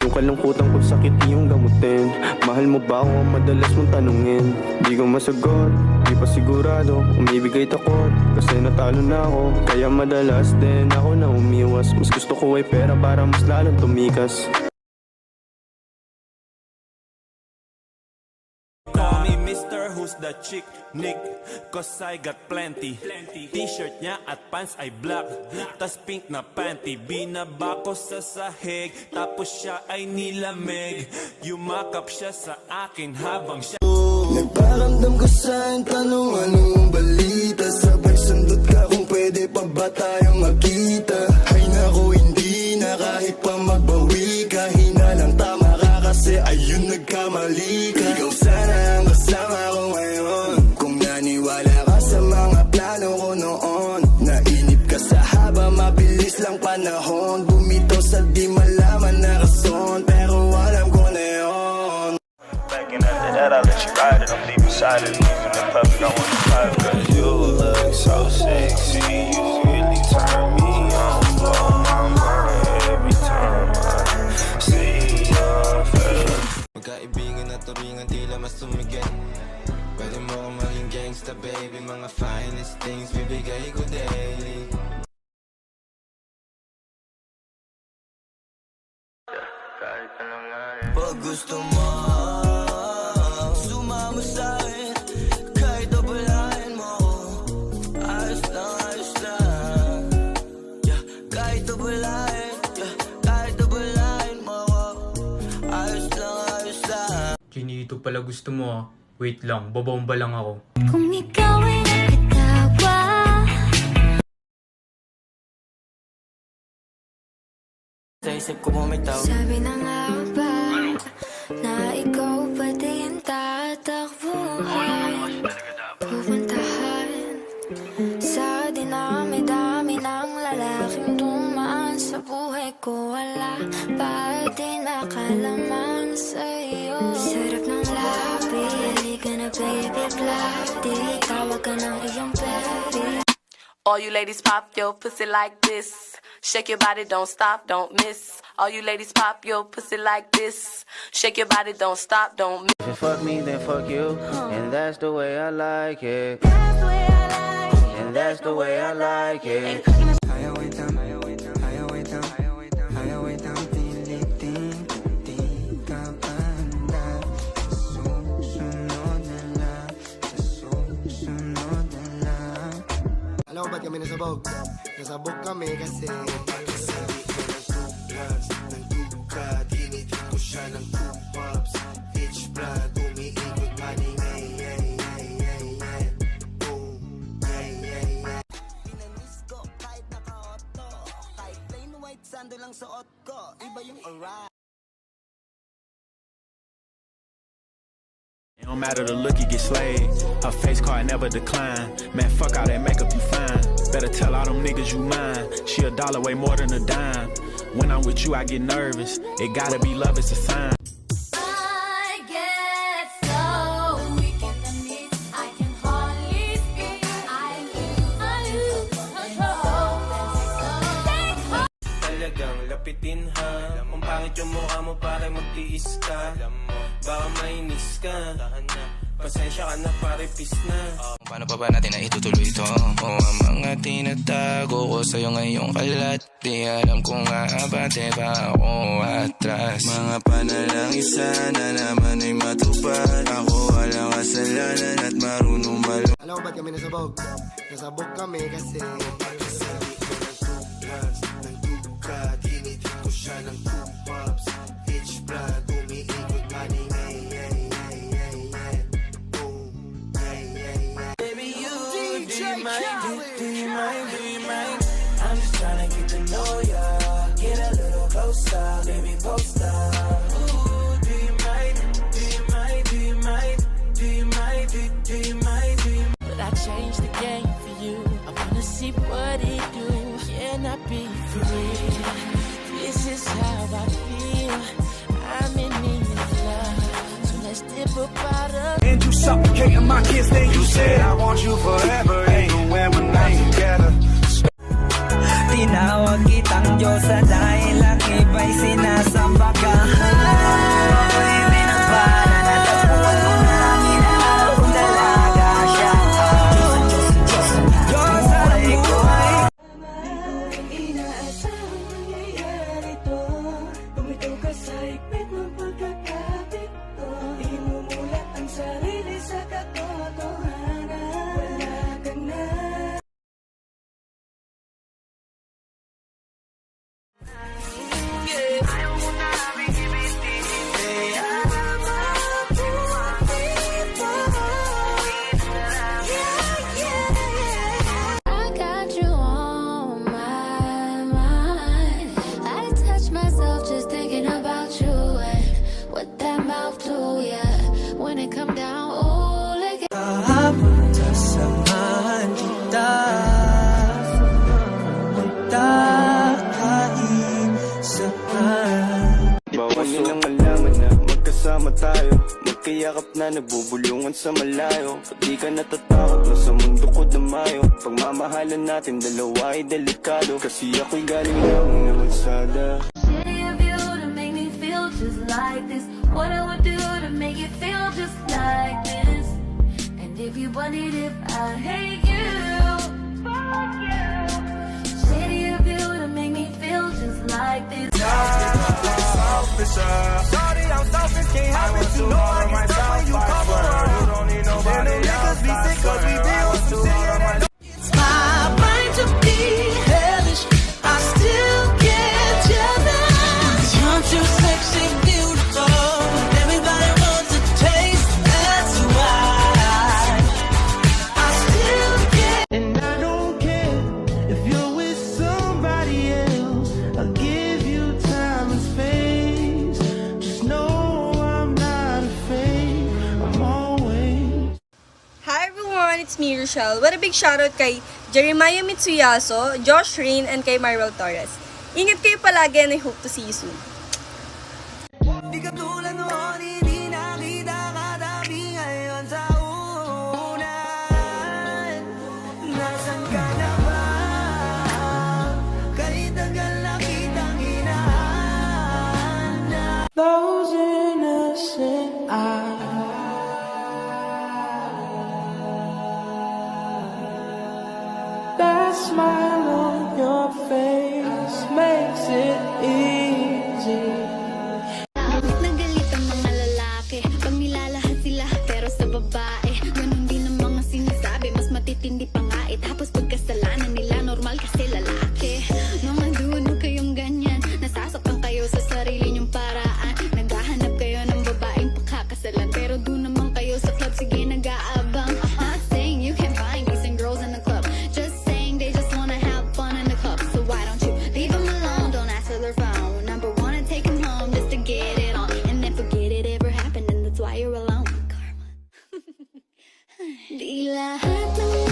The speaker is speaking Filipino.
Yung kalungkutan ko sakit iyong gamutin. Mahal mo ba ako ang madalas mong tanungin? Di ko masagot, di pa sigurado. Umibigay takot, kasi natalo na ako. Kaya madalas din ako na umiwas. Mas gusto ko ay pera para mas lalong tumikas. Call me Mr. Who's the Chick Nick, cause I got plenty. T-shirt niya at pants ay black, tas pink na panty. Binaba ko sa sahig, tapos siya ay nilamig. Yumakap siya sa akin habang siya nagparamdam ko sa'yo, tanong anong balita. Sabay sundot ka kung pwede pa ba tayong magkita. Ay naku, hindi na kahit pa magbawi ka. Hinalang tama ka kasi ayun nagkamali ka. Ikaw sana ang kasama ko ngayon. Kung naniwala ka sa mga plano ko noon. Nainip ka sa haba, mabilis lang panahon. Bumitaw sa di malaman na rason, pero alam ko na yun. And after that, I let you ride it. I'm leaving silent, leaving the public. I want you private. Cause you look so sexy. You really turn me on. Blow my mind every time I see your face. Magkaibigan at turingan, tila mas tumigay. Pwede mo akong maging gangsta, baby. Mga finest things bibigay ko daily. Pag gusto mo sumama sa'kin, kahit abalahin mo ako, ayos lang, yeah. Kahit abalahin mo ako, ayos lang. Chinito pala gusto mo ah. Wait lang, babomba lang ako. Kung ikaw ay nakatawa, Sa isip ko bumitaw, sabi na nga ba na ikaw pati ang tatakbuhan, pupuntahan sa dinami-dami ng lalaking tumaan sa buhay ko. Wala pa din nakalaman sa'yo. Sarap ng labi, halika na baby, bloody. Tawag ka ng iyong baby. All you ladies pop your pussy like this. Shake your body, don't stop, don't miss. All you ladies pop your pussy like this. Shake your body, don't stop, don't miss. If you fuck me, then fuck you. And that's the way I like it. And that's the way I like it. Alam mo ba't kami nasabog? Nasabog kami kasi pagkasabi ko ng 2 bloods, ng duka, tinitin ko siya ng 2 pops. Bitch blood, umiikot money, boom, pinamiss ko kahit naka-auto, kahit plain white sando lang suot ko, iba yung alright. It don't matter the look, you get slayed. Her face card never decline. Man, fuck all that makeup, you fine. Better tell all them niggas you mine. She $1 way more than a dime. When I'm with you, I get nervous. It gotta be love, it's a sign. I get so weak in the knees, I can hardly speak. I lose control. Talagang lapitin ha. Kung pangit yung mukha mo, pare magtiis ka. Baka mainis ka. Pasensya ka na, pare, peace na. Paano pa ba natin na itutuloy ito? O ang mga tinatago ko sa'yo ngayong kalat. Di alam kung aabante ba ako atras. Mga panalangin sana naman ay matupad. Ako walang kasalanan at marunong Alam mo ba't kami nasabog? Nasabog kami kasi pagkasabi ko ng 2 bloods, ng duka, tinitin ko siya ng 2 pops. Bitch blood, umiikot money, boom, baby, you, do you mind? I'm just tryna get to know ya. Get a little closer, baby, poster. Ooh, do you mind? But I changed the game for you. I wanna see what it do. Can I be free? This is how I feel. I'm in need of love. So let's dip a bottle. And you suffocating my kids, then you said I want you forever. Even when we're not together. Tinawag kitang Diyosa dahil ang iba'y sinasamba ka. what that mouth do, yeah. When it come down, ooh, like it. Sasamahan kita pumunta kainsahan. Bawal nilang malaman na magkasama tayo, magkayakap na nagbubulungan sa malayo. Di ka natatakot na sa mundo ko damayo. Pagmamahalan natin dalawa ay delikado, kasi ako'y galing lang ng kalsada. Shitty of you to make me feel just like this. What I would do to make it feel just like this. And if you want it, if I hate you, fuck you. Shitty of you to make me feel just like this. Sorry, I'm selfish, can't help it. You know I get stuck when you come around. You don't need nobody else. Be sick 'cause we deal with some shit. It's my right to be hellish. I still get jealous. You're too sexy, beautiful. Everybody wants a taste. That's why I still get. And I don't care if you're with somebody else. I'll give you time and space. Just know I'm not afraid. I'm always. Hi everyone, it's me, Rochelle. What a big shoutout kay Jeremiah Mitsuyaso, Josh Rain, and kay Myrel Torres. Ingat kayo palagi and I hope to see you soon. Di ka tulad noon, hindi nakita katabi ngayon sa unan. Nasaan ka na ba? Kahit tagal na kitang hinahanap. Those innocent eyes. That smile on your face makes it easy. Nagalit ang mga lalaki pag nilalahad sila, pero sa babae ganun din ang mga sinasabi, mas matitindi pa nga eh. Tapos pagkasalanan nila, normal kasi lalaki. Mga dude, huwag kayong ganyan. Nasasaktan kayo sa sarili niyong paraan. Naghahanap kayo ng babaeng pakakasalan, pero doon naman kayo sa club, sige nag-aabang. Not saying you can't find decent girls in the club, just saying they just wanna have fun in the club. So why don't you leave them alone, don't answer their phone. Number one, and take them home just to get it on. And then forget it ever happened, and that's why you're alone. Karma. Di lahat ng